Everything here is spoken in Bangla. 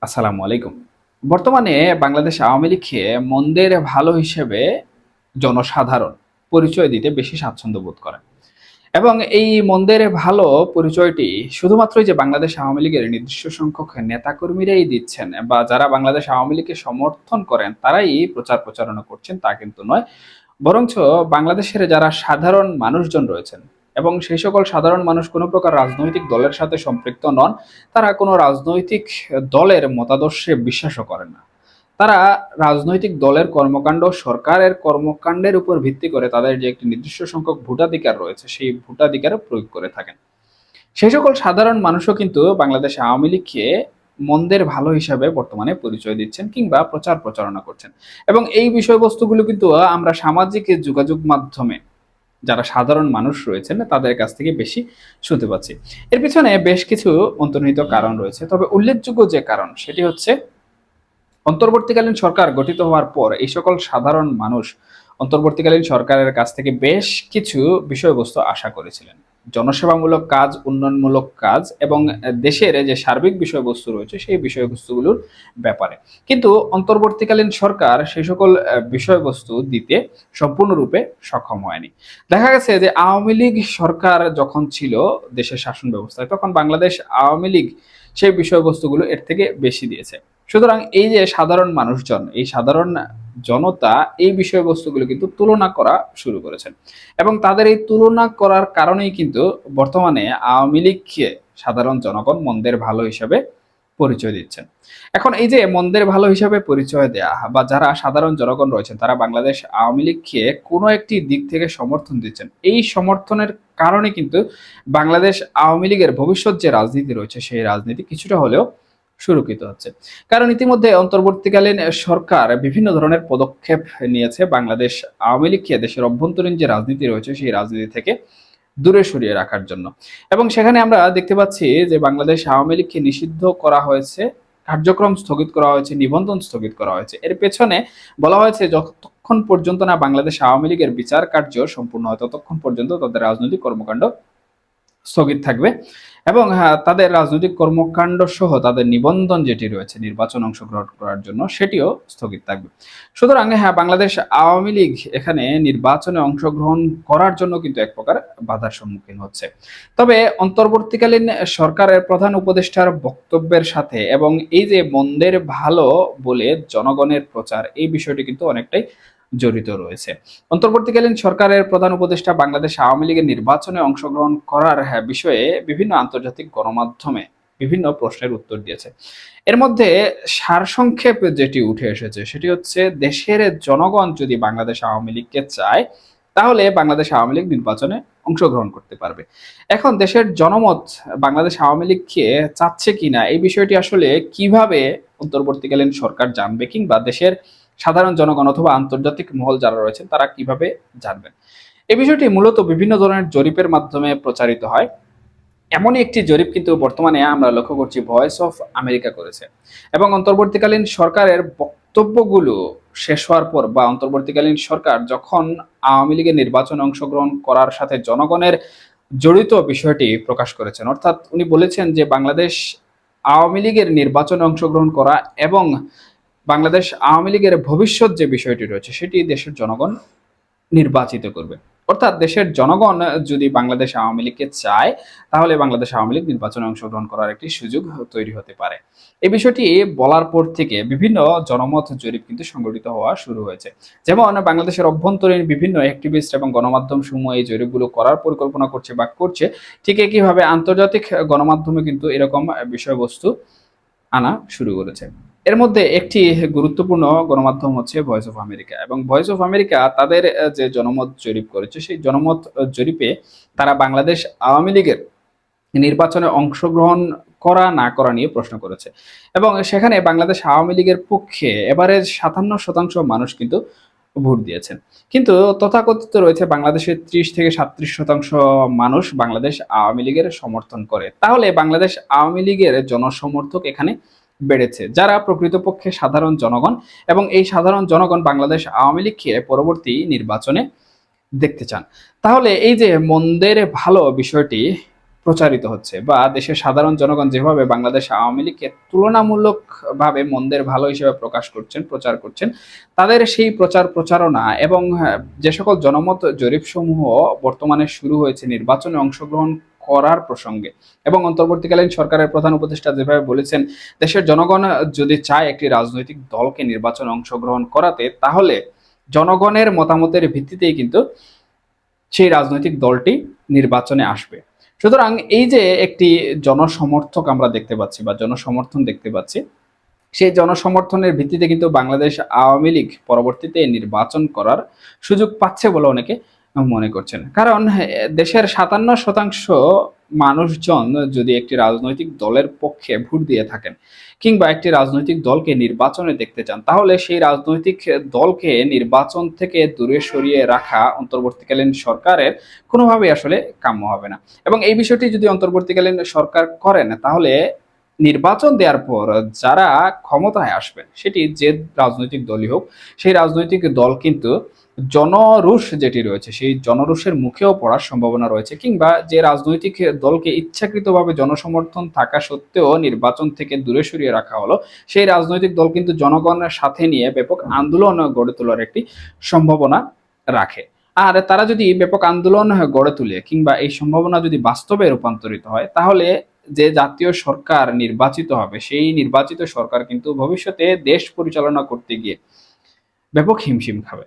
আসসালামু আলাইকুম। বর্তমানে বাংলাদেশ আওয়ামী লীগকে মন্দের ভালো হিসেবে জনসাধারণ পরিচয় দিতে বেশি স্বাচ্ছন্দ্য বোধ করে। এবং এই মন্দের ভালো পরিচয়টি শুধুমাত্রই যে বাংলাদেশ আওয়ামী লীগের নির্দিষ্ট সংখ্যক নেতাকর্মীরাই দিচ্ছেন বা যারা বাংলাদেশ আওয়ামী লীগকে সমর্থন করেন তারাই প্রচার প্রচারণা করছেন তা কিন্তু নয়। বরঞ্চ বাংলাদেশের যারা সাধারণ মানুষজন রয়েছেন এবং সেই সকল সাধারণ মানুষ কোনো প্রকার রাজনৈতিক দলের সাথে সম্পৃক্ত নন, তারা কোনো রাজনৈতিক দলের মতাদর্শে বিশ্বাসও করেন না। তারা রাজনৈতিক দলের কর্মকাণ্ড, সরকারের কর্মকাণ্ডের উপর ভিত্তি করে তাদের যে একটি নির্দিষ্ট সংখ্যক ভোটাধিকার রয়েছে, সেই ভোটাধিকার প্রয়োগ করে থাকেন। সেই সকল সাধারণ মানুষও কিন্তু বাংলাদেশ আওয়ামী লীগকে মন্দের ভালো হিসাবে বর্তমানে পরিচয় দিচ্ছেন কিংবা প্রচার প্রচারণা করছেন। এবং এই বিষয়বস্তুগুলো কিন্তু আমরা সামাজিক যোগাযোগ মাধ্যমে যারা সাধারণ মানুষ রয়েছেন তাদের কাছ থেকে বেশি শুনতে পাচ্ছি। এর পিছনে বেশ কিছু অন্তর্নিহিত কারণ রয়েছে, তবে উল্লেখযোগ্য যে কারণ সেটি হচ্ছে অন্তর্বর্তীকালীন সরকার গঠিত হওয়ার পর এই সকল সাধারণ মানুষ অন্তর্বর্তীকালীন সরকারের কাছ থেকে বেশ কিছু বিষয়বস্তু আশা করেছিলেন। জনসেবামূলক কাজ, উন্নয়নমূলক কাজ এবং দেশের যে সার্বিক বিষয়বস্তু রয়েছে সেই বিষয়বস্তুগুলোর ব্যাপারে। কিন্তু অন্তর্বর্তীকালীন সরকার সেই সকল বিষয়বস্তু দিতে সম্পূর্ণরূপে সক্ষম হয়নি। দেখা গেছে যে আওয়ামী লীগ সরকার যখন ছিল দেশের শাসন ব্যবস্থায়, তখন বাংলাদেশ আওয়ামী লীগ সেই বিষয়বস্তুগুলো এর থেকে বেশি দিয়েছে। সুতরাং এই যে সাধারণ মানুষজন, এই সাধারণ জনতা এই বিষয়বস্তুগুলো কিন্তু তুলনা করা শুরু করেছেন এবং তাদের এই তুলনা করার কারণেই কিন্তু বর্তমানে আওয়ামী লীগকে সাধারণ জনগণ মন্দের ভালো হিসাবে পরিচয় দিচ্ছেন। এখন এই যে মন্দের ভালো হিসাবে পরিচয় দেয়া বা যারা সাধারণ জনগণ রয়েছেন তারা বাংলাদেশ আওয়ামী লীগকে কোনো একটি দিক থেকে সমর্থন দিচ্ছেন, এই সমর্থনের কারণে কিন্তু বাংলাদেশ আওয়ামী লীগের ভবিষ্যৎ যে রাজনীতি রয়েছে সেই রাজনীতি কিছুটা হলেও সুরক্ষিত হচ্ছে। কারণ ইতিমধ্যে অন্তর্বর্তীকালীন সরকার বিভিন্ন ধরনের পদক্ষেপ নিয়েছে বাংলাদেশ আওয়ামী লীগকে দেশের অভ্যন্তরীণ যে রাজনীতি রয়েছে সেই রাজনীতি থেকে দূরে সরিয়ে রাখার জন্য। এবং সেখানে আমরা দেখতে পাচ্ছি যে বাংলাদেশ আওয়ামী লীগকে নিষিদ্ধ করা হয়েছে, কার্যক্রম স্থগিত করা হয়েছে, নিবন্ধন স্থগিত করা হয়েছে। এর পেছনে বলা হয়েছে যতক্ষণ পর্যন্ত না বাংলাদেশ আওয়ামী লীগের বিচার কার্য সম্পূর্ণ হয় ততক্ষণ পর্যন্ত তাদের রাজনৈতিক কর্মকাণ্ড স্থগিত থাকবে এবং হ্যাঁ, তাদের রাজনৈতিক কর্মকাণ্ড সহ তাদের নিবন্ধন যেটি রয়েছে নির্বাচন অংশগ্রহণ করার জন্য সেটিও স্থগিত থাকবে। সুতরাং হ্যাঁ, বাংলাদেশ আওয়ামী লীগ এখানে নির্বাচনে অংশগ্রহণ করার জন্য কিন্তু এক প্রকার বাধার সম্মুখীন হচ্ছে। তবে অন্তর্বর্তীকালীন সরকারের প্রধান উপদেষ্টার বক্তব্যের সাথে এবং এই যে মন্দের ভালো বলে জনগণের প্রচার, এই বিষয়টি কিন্তু অনেকটাই জড়িত রয়েছে। অন্তর্বর্তীকালীন সরকারের প্রধান উপদেষ্টা বাংলাদেশ আওয়ামী লীগের নির্বাচনে অংশগ্রহণ করার বিষয়ে বিভিন্ন আন্তর্জাতিক গণমাধ্যমে বিভিন্ন প্রশ্নের উত্তর দিয়েছে। এর মধ্যে সারসংক্ষেপ যেটি উঠে এসেছে সেটি হচ্ছে দেশের জনগণ যদি বাংলাদেশ আওয়ামী লীগকে চায় তাহলে বাংলাদেশ আওয়ামী লীগ নির্বাচনে অংশগ্রহণ করতে পারবে। এখন দেশের জনমত বাংলাদেশ আওয়ামী লীগকে চাচ্ছে কিনা এই বিষয়টি আসলে কিভাবে অন্তর্বর্তীকালীন সরকার জানবে কিংবা দেশের সাধারণ জনগণ অথবা আন্তর্জাতিক মহল যারা রয়েছেন তারা কিভাবে জানবেন? এই বিষয়টি মূলত বিভিন্ন ধরনের জরিপের মাধ্যমে প্রচারিত হয়। এমনই একটি জরিপ কিন্তু বর্তমানে আমরা লক্ষ্য করছি ভয়েস অফ আমেরিকা করেছে। এবং অন্তর্বর্তীকালীন সরকারের বক্তব্যগুলো শেষ হওয়ার পর বা অন্তর্বর্তীকালীন সরকার যখন আওয়ামী লীগের নির্বাচনে অংশগ্রহণ করার সাথে জনগণের জড়িত বিষয়টি প্রকাশ করেছেন, অর্থাৎ উনি বলেছেন যে বাংলাদেশ আওয়ামী লীগের নির্বাচনে অংশগ্রহণ করা এবং বাংলাদেশ আওয়ামী লীগের ভবিষ্যৎ যে বিষয়টি রয়েছে সেটি দেশের জনগণ নির্বাচিত করবে। অর্থাৎ দেশের জনগণ যদি বাংলাদেশ আওয়ামী লীগকে চায় তাহলে বাংলাদেশ আওয়ামী লীগ নির্বাচনে অংশগ্রহণ করার একটি সুযোগ তৈরি হতে পারে। এই বিষয়টি বলার পর থেকে বিভিন্ন জনমত জরিপ কিন্তু সংগঠিত হওয়া শুরু হয়েছে। যেমন বাংলাদেশের অভ্যন্তরীণ বিভিন্ন অ্যাক্টিভিস্ট এবং গণমাধ্যম সমূহ এই জরিপগুলো করার পরিকল্পনা করছে বা করছে, ঠিক একইভাবে আন্তর্জাতিক গণমাধ্যমে কিন্তু এরকম বিষয়বস্তু আনা শুরু করেছে। এর মধ্যে একটি গুরুত্বপূর্ণ গণমাধ্যম হচ্ছে ভয়েস অফ আমেরিকা এবং ভয়েস অফ আমেরিকা তাদের যে জনমত জরিপ করেছে সেই জনমত জরিপে তারা বাংলাদেশ আওয়ামী লীগের নির্বাচনে অংশগ্রহণ করা না করা নিয়ে প্রশ্ন করেছে এবং সেখানে বাংলাদেশ আওয়ামী লীগের পক্ষে এবারে 57% মানুষ কিন্তু ভোট দিয়েছেন। কিন্তু তথাকথিত রয়েছে বাংলাদেশের 30 থেকে 37% মানুষ বাংলাদেশ আওয়ামী লীগের সমর্থন করে। তাহলে বাংলাদেশ আওয়ামী লীগের জনসমর্থক এখানে বেড়েছে, যারা প্রকৃতপক্ষে সাধারণ জনগণ এবং এই সাধারণ জনগণ বাংলাদেশ আওয়ামী লীগকে পরবর্তী নির্বাচনে দেখতে চান। তাহলে এই যে মন্দের ভালো বিষয়টি প্রচারিত হচ্ছে, বা দেশের সাধারণ জনগণ যেভাবে বাংলাদেশ আওয়ামী লীগকে তুলনামূলকভাবে মন্দের ভালো হিসেবে প্রচার করছেন, তাদের সেই প্রচারণা এবং যে সকল জনমত জরিপসমূহ বর্তমানে শুরু হয়েছে নির্বাচনে অংশগ্রহণ করার প্রসঙ্গে, এবং অন্তর্বর্তীকালীন সরকারের প্রধান উপদেষ্টা যেভাবে বলেছেন, দেশের জনগণ যদি চায় একটি রাজনৈতিক দলকে নির্বাচনে অংশগ্রহণ করাতে, তাহলে জনগণের মতামতের ভিত্তিতেই কিন্তু সেই রাজনৈতিক দলটি নির্বাচনে আসবে। সুতরাং এই যে একটি জনসমর্থক আমরা দেখতে পাচ্ছি বা জনসমর্থন দেখতে পাচ্ছি, সেই জনসমর্থনের ভিত্তিতে কিন্তু বাংলাদেশ আওয়ামী লীগ পরবর্তীতে নির্বাচন করার সুযোগ পাচ্ছে বলে অনেকে মনে করছেন। কারণ দেশের ৫৭% মানুষজন যদি একটি রাজনৈতিক দলের পক্ষে ভোট দিয়ে থাকেন কিংবা একটি রাজনৈতিক দলকে নির্বাচনে দেখতে চান, তাহলে সেই রাজনৈতিক দলকে নির্বাচন থেকে দূরে সরিয়ে রাখা অন্তর্বর্তীকালীন সরকারের কোনোভাবেই আসলে কাম্য হবে না। এবং এই বিষয়টি যদি অন্তর্বর্তীকালীন সরকার করেন, তাহলে নির্বাচন দেওয়ার পর যারা ক্ষমতায় আসবেন, সেটি যে রাজনৈতিক দলই হোক, সেই রাজনৈতিক দল কিন্তু জনরোষ যেটি রয়েছে সেই জনরোষের মুখেও পড়ার সম্ভাবনা রয়েছে, কিংবা যে রাজনৈতিক দলকে ইচ্ছাকৃতভাবে জনসমর্থন থাকা সত্ত্বেও নির্বাচন থেকে দূরে সরিয়ে রাখা হলো, সেই রাজনৈতিক দল কিন্তু জনগণের সাথে নিয়ে ব্যাপক আন্দোলন গড়ে তোলার একটি সম্ভাবনা রাখে। আর তারা যদি ব্যাপক আন্দোলন গড়ে তুলে কিংবা এই সম্ভাবনা যদি বাস্তবে রূপান্তরিত হয়, তাহলে যে জাতীয় সরকার নির্বাচিত হবে, সেই নির্বাচিত সরকার কিন্তু ভবিষ্যতে দেশ পরিচালনা করতে গিয়ে ব্যাপক হিমশিম খাবে।